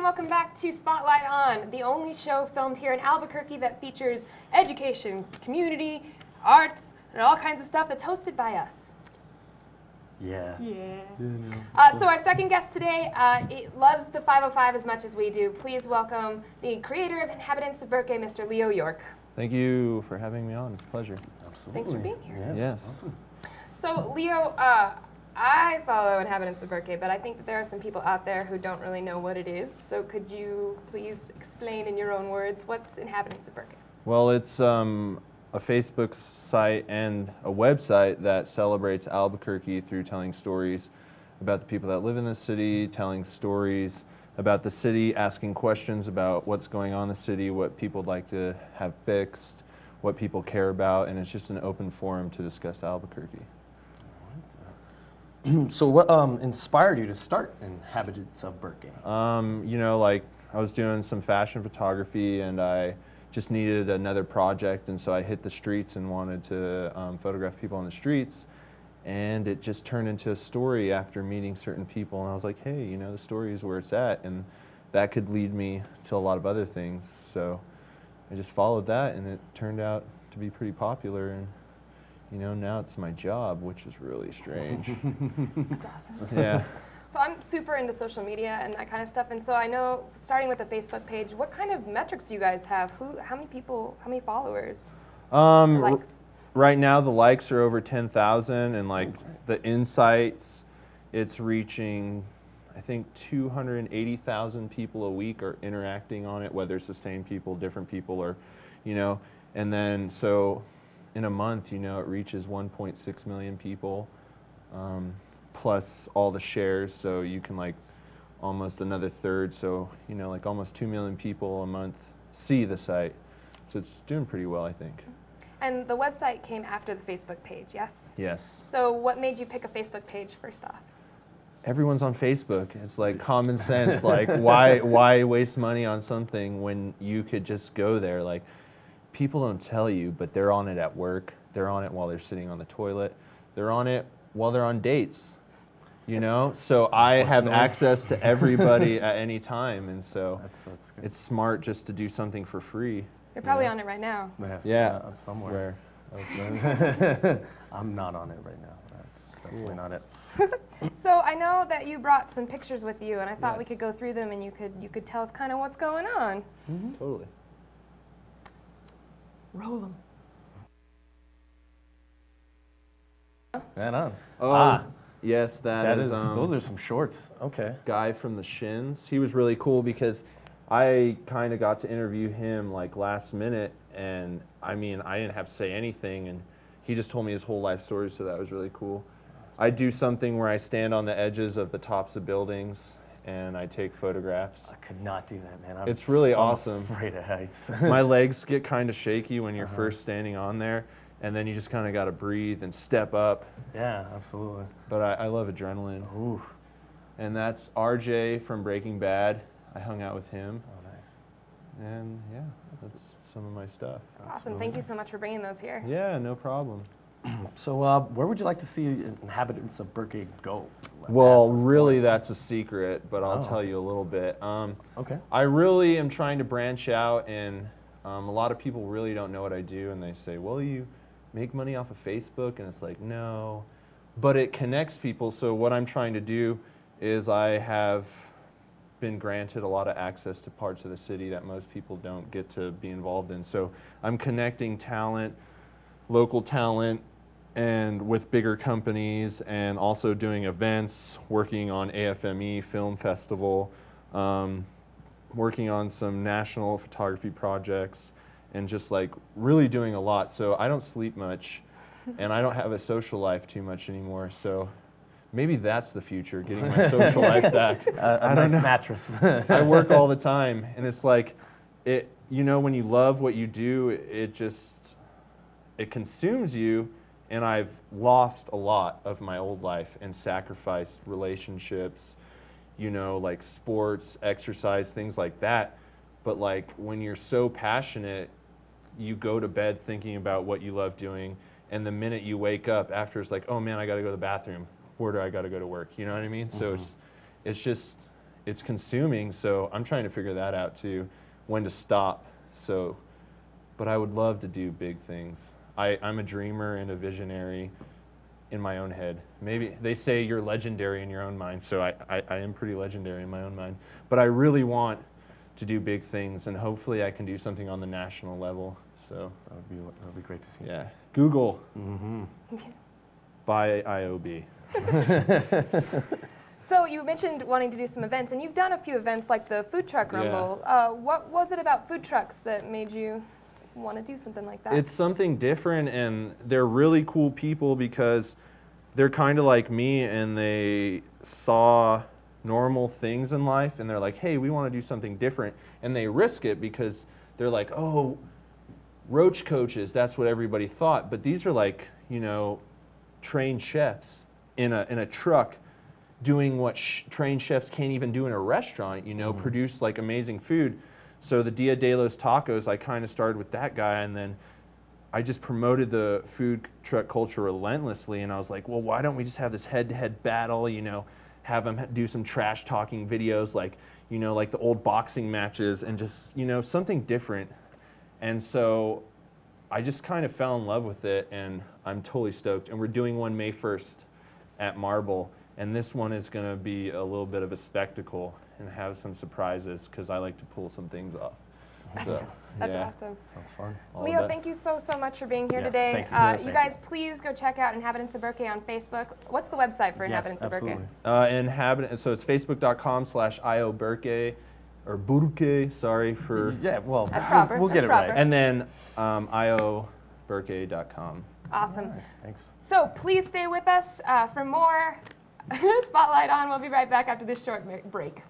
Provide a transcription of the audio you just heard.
and welcome back to Spotlight On, the only show filmed here in Albuquerque that features education, community, arts, and all kinds of stuff that's hosted by us. Yeah. So our second guest today loves the 505 as much as we do. Please welcome the creator of Inhabitants of Burque, Mr. Leo York. Thank you for having me on. It's a pleasure. Absolutely. Thanks for being here. Yes. Awesome. So Leo, I follow Inhabitants of Burque, but I think that there are some people out there who don't really know what it is. So could you please explain in your own words, what's Inhabitants of Burque? Well, it's a Facebook site and a website that celebrates Albuquerque through telling stories about the people that live in the city, telling stories about the city, asking questions about what's going on in the city, what people would like to have fixed, what people care about, and it's just an open forum to discuss Albuquerque. So what inspired you to start Inhabitants of Burque? You know, like I was doing some fashion photography and I just needed another project, and so I hit the streets and wanted to photograph people on the streets, and it just turned into a story after meeting certain people, and I was like, hey, you know, the story is where it's at, and that could lead me to a lot of other things. So I just followed that, and it turned out to be pretty popular, and you know, now it's my job, which is really strange. That's awesome. Yeah. So I'm super into social media and that kind of stuff, and so I know, starting with the Facebook page, what kind of metrics do you guys have? How many people, how many followers? Likes? Right now the likes are over 10,000, and like the insights, it's reaching, I think 280,000 people a week are interacting on it, whether it's the same people, different people, or, you know, and then so in a month, you know, it reaches 1.6 million people. Plus all the shares, so you can like almost another third, so you know, like almost 2 million people a month see the site. So it's doing pretty well, I think. And the website came after the Facebook page, yes? Yes. So what made you pick a Facebook page first off? Everyone's on Facebook. It's like common sense. Like why waste money on something when you could just go there? Like people don't tell you, but they're on it at work. They're on it while they're sitting on the toilet. They're on it while they're on dates. You know, so I have access to everybody at any time, and so That's good. it's smart just to do something for free. They're probably on it right now. Yes, Yeah, somewhere. I'm not on it right now. That's definitely not it. So I know that you brought some pictures with you, and I thought we Yes. could go through them, and you could tell us kind of what's going on. Totally. Roll them. Right on. Oh, yes, That is, those are some shorts. Okay. guy from the Shins. He was really cool because I kind of got to interview him like last minute, and I mean, I didn't have to say anything, and he just told me his whole life story, so that was really cool. I do something where I stand on the edges of the tops of buildings and I take photographs. I could not do that, man. It's really I'm awesome. afraid of heights. My legs get kind of shaky when you're first standing on there, and then you just kind of got to breathe and step up. Yeah, absolutely. But I love adrenaline. Ooh. And that's RJ from Breaking Bad. I hung out with him, Oh, nice. and yeah, that's some of my stuff. Awesome. Thank you so much for bringing those here. Yeah, no problem. So, where would you like to see Inhabitants of Burque go? Well, Past this really, point? that's a secret, but I'll Oh, tell you a little bit. Okay. I really am trying to branch out, and a lot of people really don't know what I do, and they say, well, you make money off of Facebook, and it's like, no. But it connects people, so what I'm trying to do is I have been granted a lot of access to parts of the city that most people don't get to be involved in. So I'm connecting talent, local talent, and with bigger companies, and also doing events, working on AFME Film Festival, working on some national photography projects, and just like really doing a lot. So I don't sleep much, and I don't have a social life too much anymore. So maybe that's the future, getting my social life back. A nice mattress. I work all the time, and it's like, you know, when you love what you do, it consumes you. And I've lost a lot of my old life and sacrificed relationships, you know, like sports, exercise, things like that. But like when you're so passionate, you go to bed thinking about what you love doing, and the minute you wake up after, it's like, oh man, I got to go to the bathroom. Where do I got to go to work? You know what I mean? So it's just, it's consuming. So I'm trying to figure that out too, when to stop. So, but I would love to do big things. I'm a dreamer and a visionary in my own head. Maybe they say you're legendary in your own mind, so I am pretty legendary in my own mind. But I really want to do big things, and hopefully I can do something on the national level. So That would be great to see. yeah, Google Mm-hmm. by IOB. So you mentioned wanting to do some events, and you've done a few events like the Food Truck Yeah. Rumble. What was it about food trucks that made you want to do something like that? It's something different, and they're really cool people because they're kind of like me, and they saw normal things in life, and they're like, hey, we want to do something different, and they risk it because they're like, oh, roach coaches, that's what everybody thought, but these are like, you know, trained chefs in a truck doing what trained chefs can't even do in a restaurant, you know, produce like amazing food. So the Dia de los Tacos, I kind of started with that guy, and then I just promoted the food truck culture relentlessly, and I was like, well, why don't we just have this head-to-head battle, you know, have them do some trash talking videos like, you know, like the old boxing matches, and just, you know, something different. And so I just kind of fell in love with it, and I'm totally stoked. And we're doing one May 1st at Marble, and this one is going to be a little bit of a spectacle and have some surprises because I like to pull some things off. So, That's yeah. awesome. Sounds fun. All Leo, that. thank you so much for being here Yes, today. thank you. Yes, You thank guys, please go check out Inhabitants of Burque on Facebook. What's the website for Yes, Inhabitants of Burque? absolutely. So it's facebook.com/IO Burque, or Burque, sorry for, Yeah, well, That's proper. we'll get That's it proper. right. and then IOBurque.com. Awesome. All right, thanks. So please stay with us for more Spotlight On. We'll be right back after this short break.